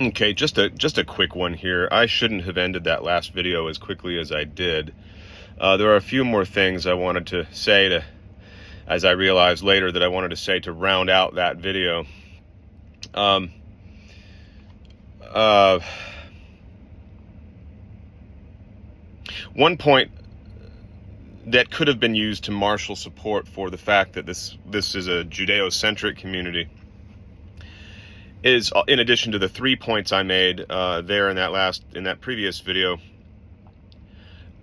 Okay, just a quick one here. I shouldn't have ended that last video as quickly as I did. There are a few more things I wanted to say as I realized later that I wanted to say to round out that video. Um, uh, One point that could have been used to marshal support for the fact that this is a Judeo-centric community is, in addition to the 3 points I made there in that previous video,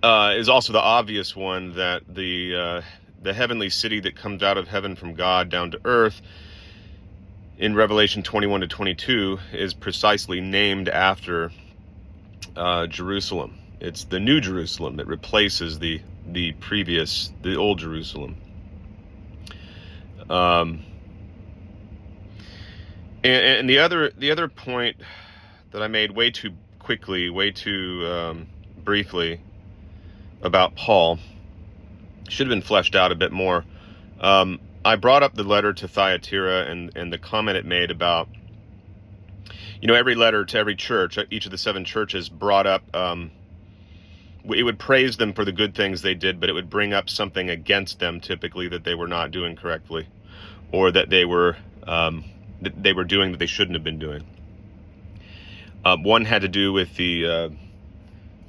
is also the obvious one that the heavenly city that comes out of heaven from God down to earth in Revelation 21 to 22 is precisely named after Jerusalem. It's the New Jerusalem that replaces the old Jerusalem. And the other point that I made way too quickly, way too briefly about Paul should have been fleshed out a bit more. I brought up the letter to Thyatira and the comment it made about, every letter to every church, each of the 7 churches brought up, it would praise them for the good things they did, but it would bring up something against them, typically that they were not doing correctly, or that they were doing that they shouldn't have been doing. One had to do with the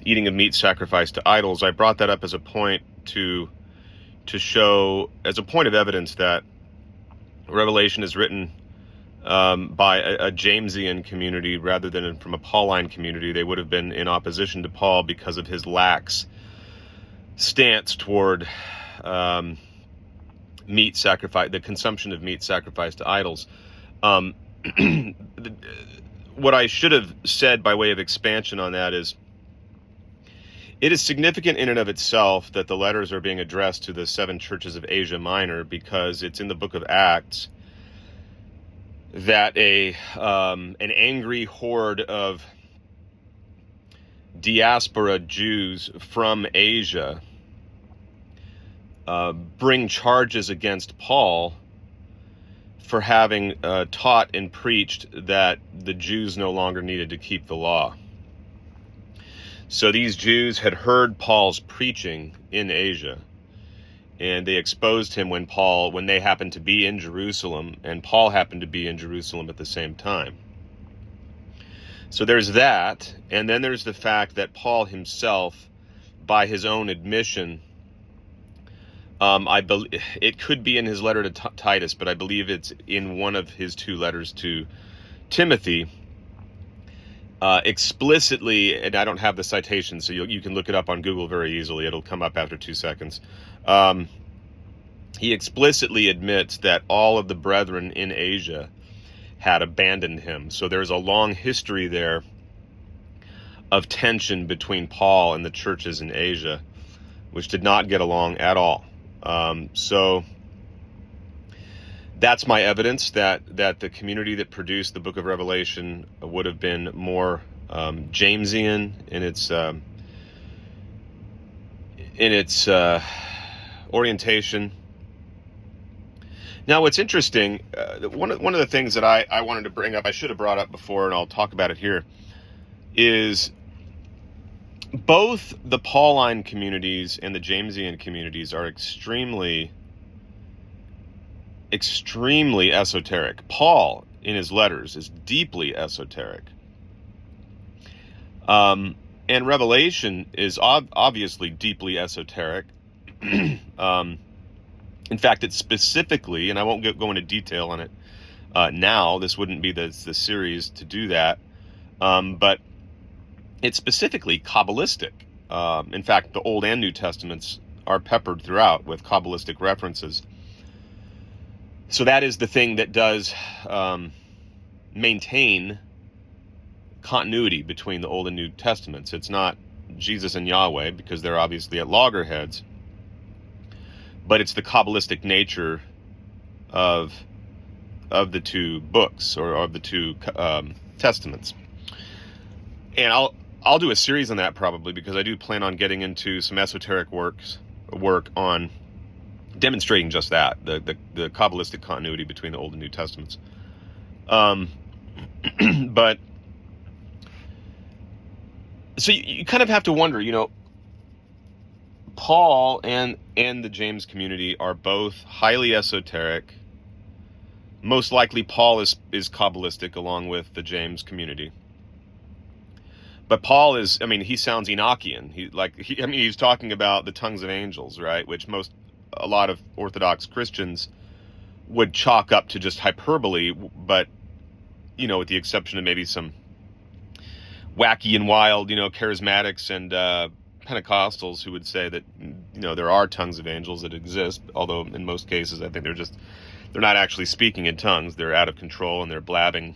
eating of meat sacrificed to idols. I brought that up as a point to show, as a point of evidence, that Revelation is written by a Jamesian community rather than from a Pauline community. They would have been in opposition to Paul because of his lax stance toward meat sacrifice, the consumption of meat sacrificed to idols. What I should have said by way of expansion on that is, it is significant in and of itself that the letters are being addressed to the 7 churches of Asia Minor, because it's in the book of Acts that an angry horde of diaspora Jews from Asia bring charges against Paul for having taught and preached that the Jews no longer needed to keep the law. So these Jews had heard Paul's preaching in Asia, and they exposed him when they happened to be in Jerusalem, and Paul happened to be in Jerusalem at the same time. So there's that, and then there's the fact that Paul himself, by his own admission, it could be in his letter to Titus, but I believe it's in one of his 2 letters to Timothy, explicitly, and I don't have the citation, so you can look it up on Google very easily. It'll come up after 2 seconds. He explicitly admits that all of the brethren in Asia had abandoned him. So there's a long history there of tension between Paul and the churches in Asia, which did not get along at all. So that's my evidence that the community that produced the book of Revelation would have been more Jamesian in its orientation. Now, what's interesting, one of the things that I wanted to bring up, I should have brought up before, and I'll talk about it here, is both the Pauline communities and the Jamesian communities are extremely esoteric. Paul, in his letters, is deeply esoteric. And Revelation is obviously deeply esoteric. In fact, it's specifically, and I won't go into detail on it now, this wouldn't be the series to do that, but it's specifically Cabalistic. In fact, the Old and New Testaments are peppered throughout with Cabalistic references. So that is the thing that does maintain continuity between the Old and New Testaments. It's not Jesus and Yahweh, because they're obviously at loggerheads, but it's the Kabbalistic nature of the 2 books, or of the 2 testaments. And I'll do a series on that probably, because I do plan on getting into some esoteric work on demonstrating just that, the Kabbalistic continuity between the Old and New Testaments. But So you kind of have to wonder, Paul and the James community are both highly esoteric. Most likely Paul is Cabalistic along with the James community. But Paul is, he sounds Enochian. He's talking about the tongues of angels, right? Which a lot of Orthodox Christians would chalk up to just hyperbole, but, with the exception of maybe some wacky and wild, charismatics and Pentecostals who would say that, there are tongues of angels that exist, although in most cases I think they're not actually speaking in tongues. They're out of control and they're blabbing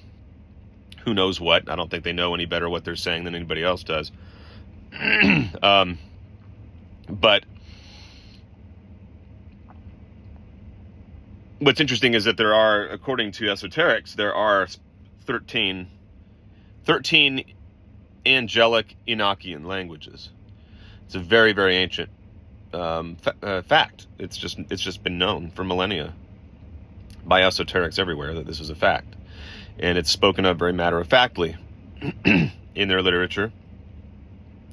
who knows what. I don't think they know any better what they're saying than anybody else does. But what's interesting is that there are, according to esoterics, there are 13 angelic Enochian languages. It's a very, very ancient fact. It's just been known for millennia by esoterics everywhere that this is a fact. And it's spoken of very matter-of-factly in their literature.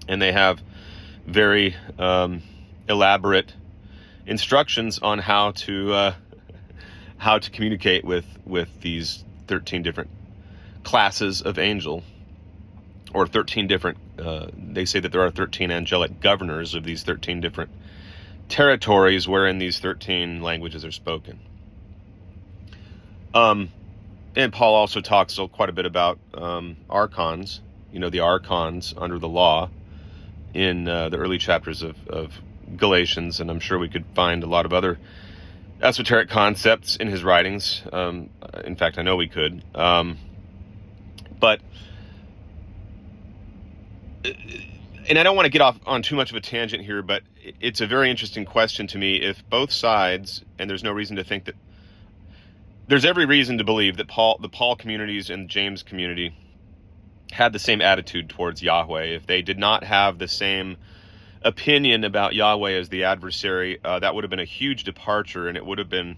And they have very elaborate instructions on how to communicate with these 13 different classes of angel, or 13 different, they say that there are 13 angelic governors of these 13 different territories wherein these 13 languages are spoken. And Paul also talks quite a bit about archons, the archons under the law in the early chapters of Galatians, and I'm sure we could find a lot of other esoteric concepts in his writings. In fact, I know we could. But, and I don't want to get off on too much of a tangent here, but it's a very interesting question to me if both sides, and there's no reason to think that, there's every reason to believe that the Paul communities and the James community had the same attitude towards Yahweh. If they did not have the same opinion about Yahweh as the adversary, that would have been a huge departure, and it would have been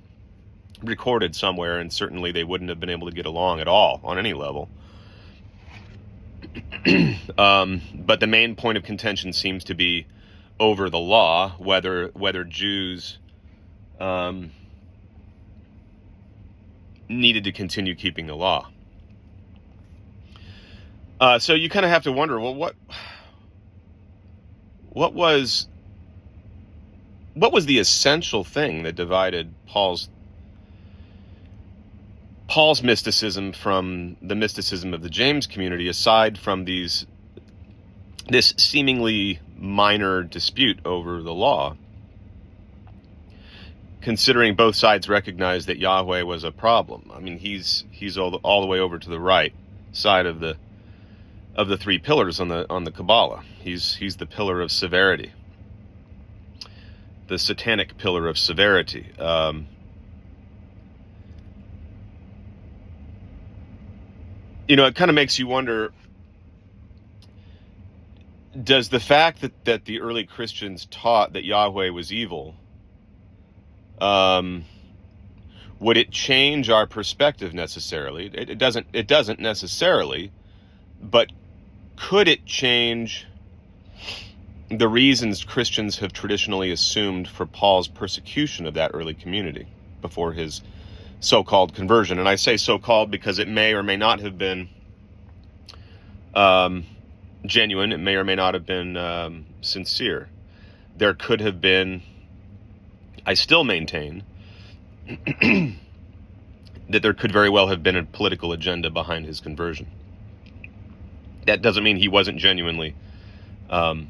recorded somewhere, and certainly they wouldn't have been able to get along at all on any level. But the main point of contention seems to be over the law, whether Jews needed to continue keeping the law. So you kind of have to wonder, well, what was the essential thing that divided Paul's mysticism from the mysticism of the James community, aside from this seemingly minor dispute over the law? Considering both sides recognize that Yahweh was a problem. He's all the way over to the right side of the three pillars on the Kabbalah. He's the pillar of severity, the satanic pillar of severity. It kind of makes you wonder, does the fact that the early Christians taught that Yahweh was evil, would it change our perspective necessarily? It doesn't necessarily, but could it change the reasons Christians have traditionally assumed for Paul's persecution of that early community before his so-called conversion? And I say so-called because it may or may not have been genuine. It may or may not have been sincere. There could have been, I still maintain, that there could very well have been a political agenda behind his conversion. That doesn't mean he wasn't genuinely a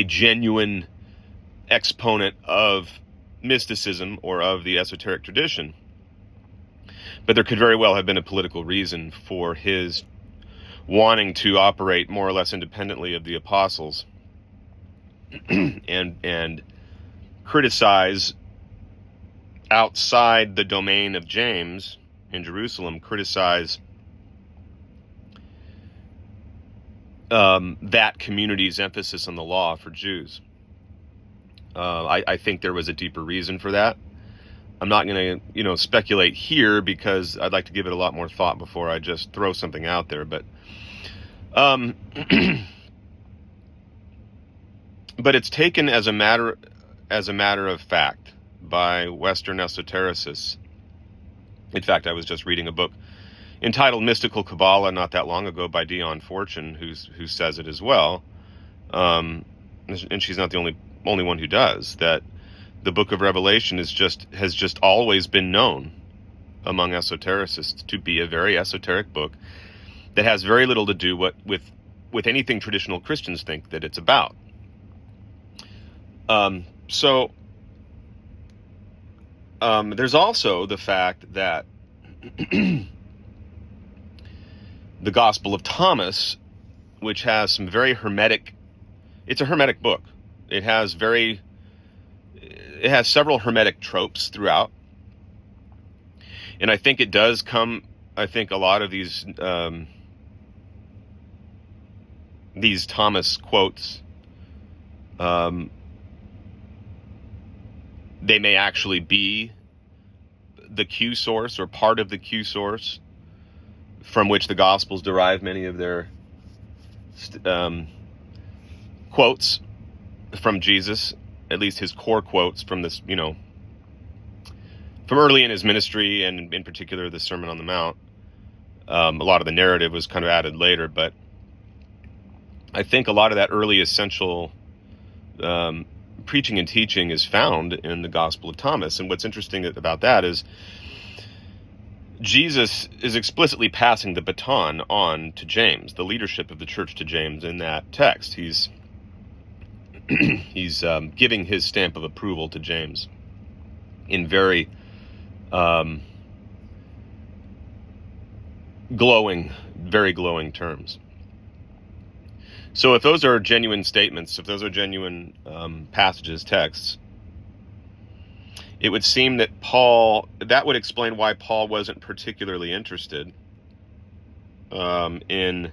genuine exponent of mysticism or of the esoteric tradition, but there could very well have been a political reason for his wanting to operate more or less independently of the apostles and criticize outside the domain of James in Jerusalem, criticize that community's emphasis on the law for Jews. I think there was a deeper reason for that. I'm not going to, speculate here because I'd like to give it a lot more thought before I just throw something out there. But Um, but it's taken as a matter of fact by Western esotericists. In fact, I was just reading a book entitled Mystical Kabbalah not that long ago by Dion Fortune, who says it as well. And she's not the only one who does that. The Book of Revelation has just always been known among esotericists to be a very esoteric book that has very little to do with anything traditional Christians think that it's about. So there's also the fact that the Gospel of Thomas, which has some very hermetic, it's a hermetic book. It has several hermetic tropes throughout. And I think it does come, I think a lot of these Thomas quotes, they may actually be the Q source or part of the Q source from which the Gospels derive many of their quotes from Jesus, at least his core quotes from this, from early in his ministry, and in particular the Sermon on the Mount. A lot of the narrative was kind of added later, but I think a lot of that early essential preaching and teaching is found in the Gospel of Thomas. And what's interesting about that is Jesus is explicitly passing the baton on to James, the leadership of the church to James in that text. He's giving his stamp of approval to James in very glowing terms. So if those are genuine statements, if those are genuine passages, texts, it would seem that that would explain why Paul wasn't particularly interested in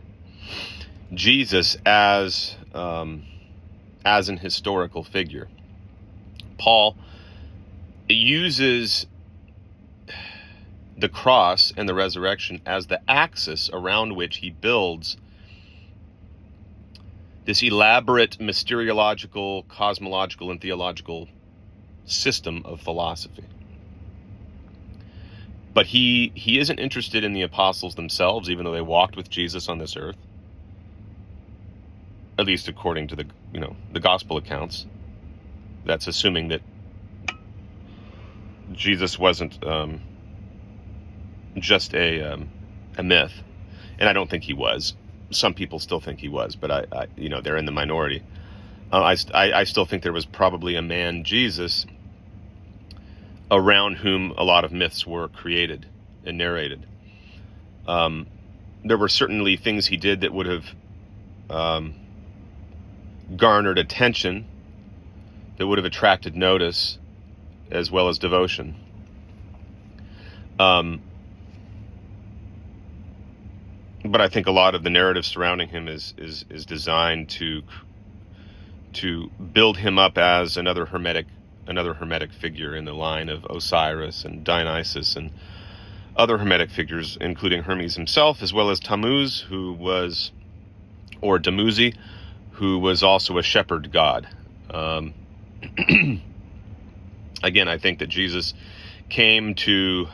Jesus as an historical figure. Paul uses the cross and the resurrection as the axis around which he builds this elaborate mysteriological, cosmological, and theological system of philosophy. But he isn't interested in the apostles themselves, even though they walked with Jesus on this earth, at least according to the gospel accounts. That's assuming that Jesus wasn't just a myth, and I don't think he was. Some people still think he was, but I they're in the minority. I still think there was probably a man, Jesus, around whom a lot of myths were created and narrated. There were certainly things he did that would have garnered attention, that would have attracted notice, as well as devotion. But I think a lot of the narrative surrounding him is designed to build him up as another hermetic figure in the line of Osiris and Dionysus and other hermetic figures, including Hermes himself, as well as Tammuz, or Dumuzi, who was also a shepherd god. Again, I think that Jesus came to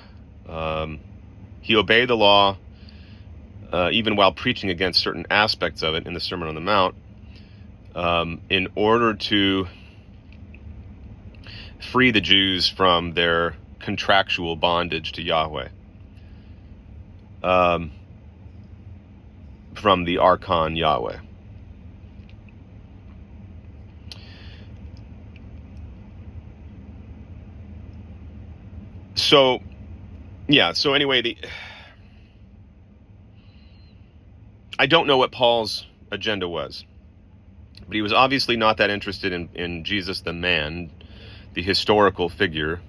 he obeyed the law, even while preaching against certain aspects of it in the Sermon on the Mount, in order to free the Jews from their contractual bondage to Yahweh, from the Archon Yahweh. So anyway, I don't know what Paul's agenda was, but he was obviously not that interested in Jesus the man, the historical figure.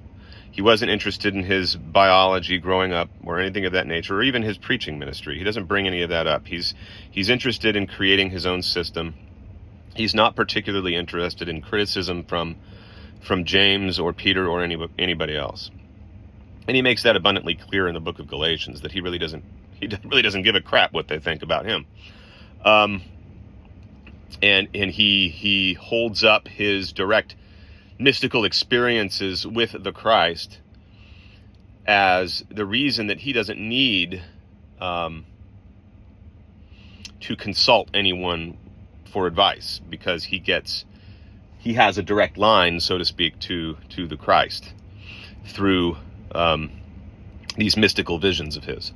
He wasn't interested in his biology growing up or anything of that nature, or even his preaching ministry. He doesn't bring any of that up. He's interested in creating his own system. He's not particularly interested in criticism from James or Peter or anybody else. And he makes that abundantly clear in the book of Galatians, that he really doesn't give a crap what they think about him. And he holds up his direct mystical experiences with the Christ as the reason that he doesn't need to consult anyone for advice, because he has a direct line, so to speak, to the Christ through these mystical visions of his.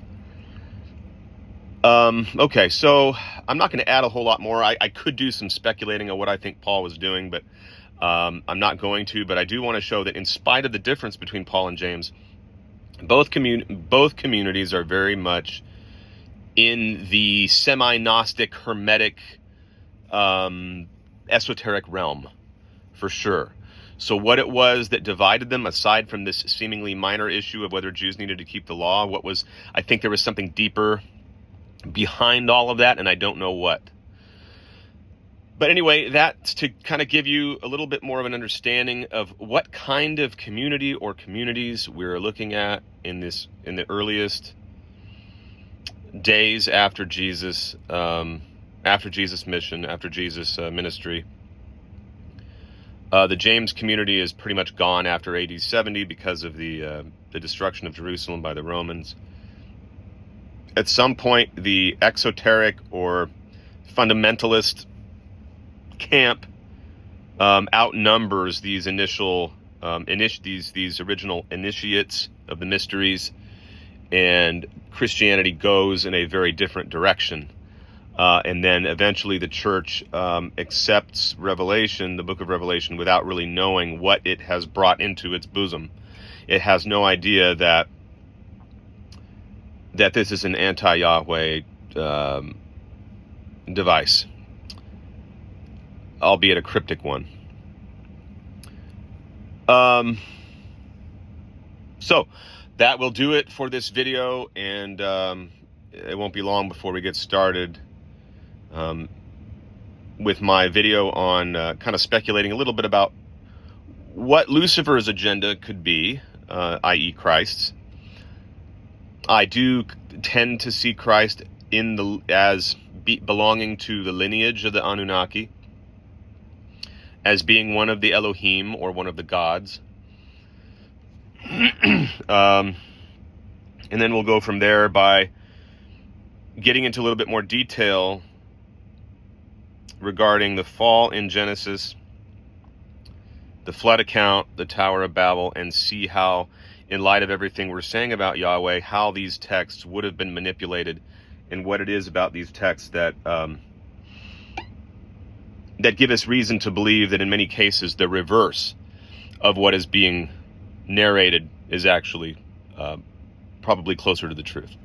Okay, so I'm not going to add a whole lot more. I could do some speculating on what I think Paul was doing, but I'm not going to. But I do want to show that in spite of the difference between Paul and James, both communities are very much in the semi-Gnostic, Hermetic, esoteric realm, for sure. So what it was that divided them, aside from this seemingly minor issue of whether Jews needed to keep the law, I think there was something deeper behind all of that, and I don't know what. But anyway, that's to kind of give you a little bit more of an understanding of what kind of community or communities we're looking at in the earliest days after Jesus' mission, after Jesus' ministry. The James community is pretty much gone after AD 70 because of the destruction of Jerusalem by the Romans. At some point, the exoteric or fundamentalist camp outnumbers these initial these original initiates of the mysteries, and Christianity goes in a very different direction. And then eventually the church accepts Revelation, the book of Revelation, without really knowing what it has brought into its bosom. It has no idea that this is an anti-Yahweh device, albeit a cryptic one. So that will do it for this video, and it won't be long before we get started with my video on kind of speculating a little bit about what Lucifer's agenda could be, i.e. Christ's. I do tend to see Christ belonging to the lineage of the Anunnaki, as being one of the Elohim, or one of the gods. And then we'll go from there by getting into a little bit more detail regarding the fall in Genesis, the flood account, the Tower of Babel, and see how, in light of everything we're saying about Yahweh, how these texts would have been manipulated, and what it is about these texts that give us reason to believe that in many cases the reverse of what is being narrated is actually probably closer to the truth.